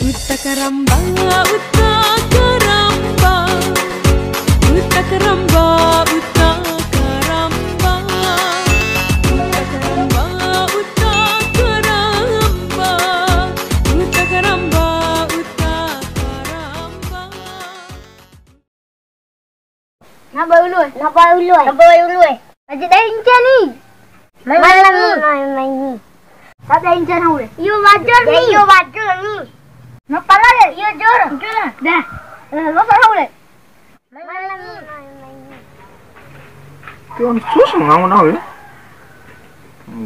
Uta karamba, uta karamba, uta karamba, uta karamba, uta karamba, uta karamba, uta karamba, uta karamba. Napa ulu? Aja dah incan ni. Main ni. Tak dah incan hau le. Yo wajar ni. Napa lah? Yo jor. Dah. Napa hau le? Main ni. Kion sus ngangon au ya.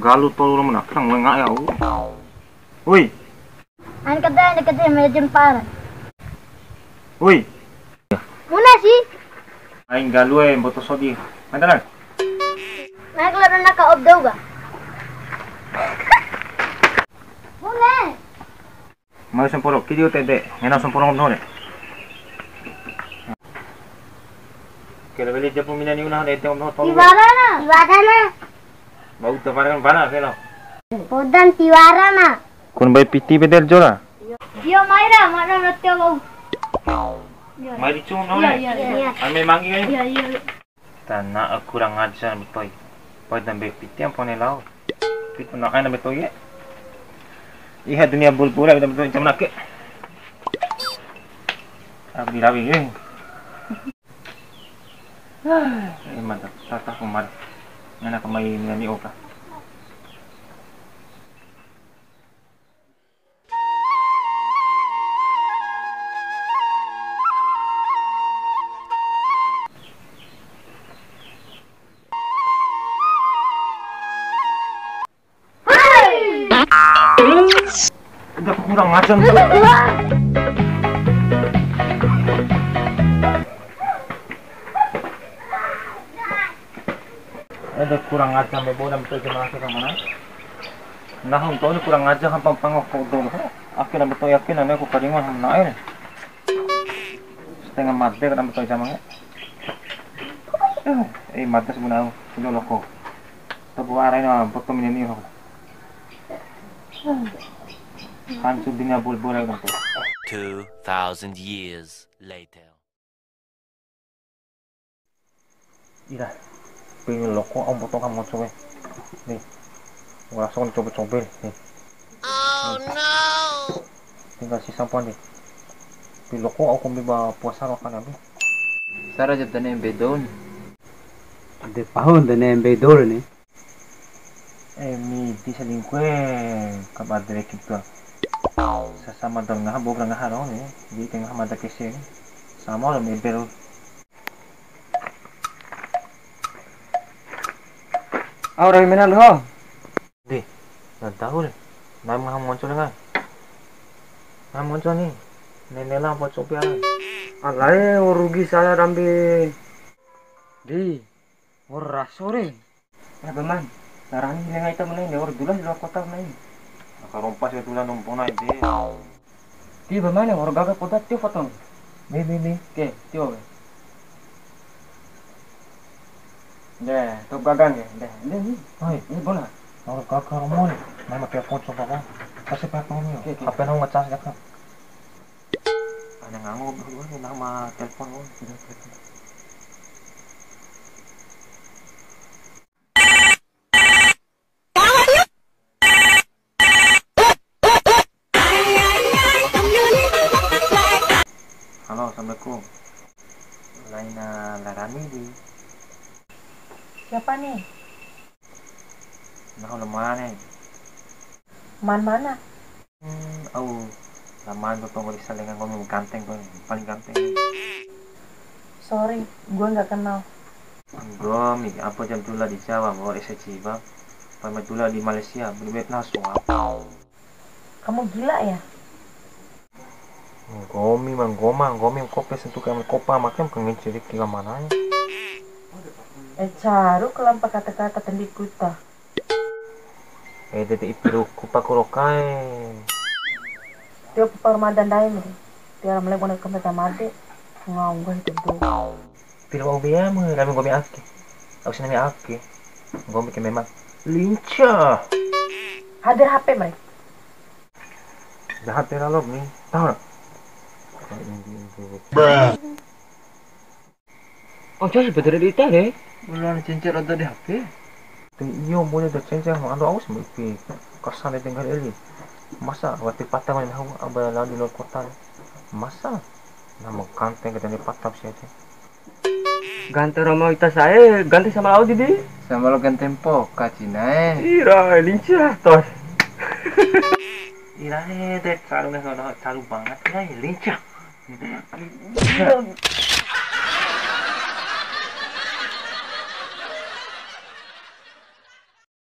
Galu tolu mana kerang ngak ya. Woi. An kata macam par. Woi. Muna sih. Aing galu boto sodi. Mantanan. Nak keluar nak ka obdo ga. Muna. Mau semporo kiri tede. Ngena semporo ngomno ne. Kira beli jepu mina ni una de ngomno tolu. Tiwara na. Bau taparan bana kelo. Podan tiwara na. Kun bai piti bedel jora. Yo maira mana natyo bau. Mai di cum no ne. Iya. Ame mangi kan. Iya. Tanah aku kurang ajar betul. Pai dambe piti ampone lau. Piti nak ana betul ye. Iha dunia bulbula betul macam nak ke. Abi rabi ye. Mantap, tata kumar. Ngana kamay ni oka. Udah kurang ajar. Ada kurang ajar me bodam betul jemaah kita mana? Nah, untuk ini kurang ajar hampang pangok kau dong. Akhirnya betul yakin ane aku karingan ham naik. Setengah mati kan betul jamaah. Mati sebenarnya sudah loko. Tapi arahnya betul ini ho. Hancur dunia bulbul lagi betul. 2,000 years later. Ira. Pengen loko om potong kamu coba nih langsung coba nih. Oh no, tinggal sisa pon nih pi loko aku biba puasa rokan abi sara jatane bedon de pahon de ne bedor ni mi di selingkue kabar dari kita sesama dengah bo ngah ro nih di tengah mata kese sama lo mebel. Orang mana lo? Di, nggak tahu deh. Nama kamu muncul kan? Nama muncul nih. Nenek lah buat sopian. Alai rugi saya rambi. Di, rasore. Ya teman, sekarang ini nengah itu meneng. Dia dulan di luar kota meneng. Kalau rompas ya dulan numpung naik deh. Di bagaimana? Orang gagak kota tiup potong. Nih. Oke, tiup. Deh, tuh gagang ya. Deh, ni. Hai, Ini bona. orang kakak romon. Nama telepon coba kau. Kasih telepon nih. Oke. HP nong ngecas ya kan? Ada nganggup dulu nama telepon kau. Halo, assalamualaikum. Laina Larani di. Siapa nih? Nah, lemah nih. Man mana? Lamaan tuh tunggu di salingan ngomong ganteng gue, paling ganteng. Sorry, gue nggak kenal. Gomi, apa jam dulu di Jawa, bawa SC bang. Pama dulu di Malaysia, berduit nasu apa? Kamu gila ya? Gomi, kopi sentuh kayak kopa, makanya pengen cilik tiga mana ya? Caru kelampa kata-kata tendikuta. Dede ipiru kupa kurokai. Dia permadan daim nih. Dia mulai bonek kemeta made. Ngawang itu tuh. Tidak mau biar kami gomi aki. Aku sini aki. Gomi memang lincah. Hadir HP mereka. Jahat terlalu nih. Tahu nggak? Oh, jadi betul di itu deh. Belum cincin atau di HP. Iyo boleh dah cincang. Ando aku semua ipi. Kesan dia tinggal ini. Masa waktu patah mana aku abang lalu di luar kota. Masa nama kanteng kita ni patah saja. Ganti rumah kita saya, ganti sama Audi di. Sama lo kan tempo, kacina Ira, lincah tos. Ira deh, selalu banget. Ira lincah.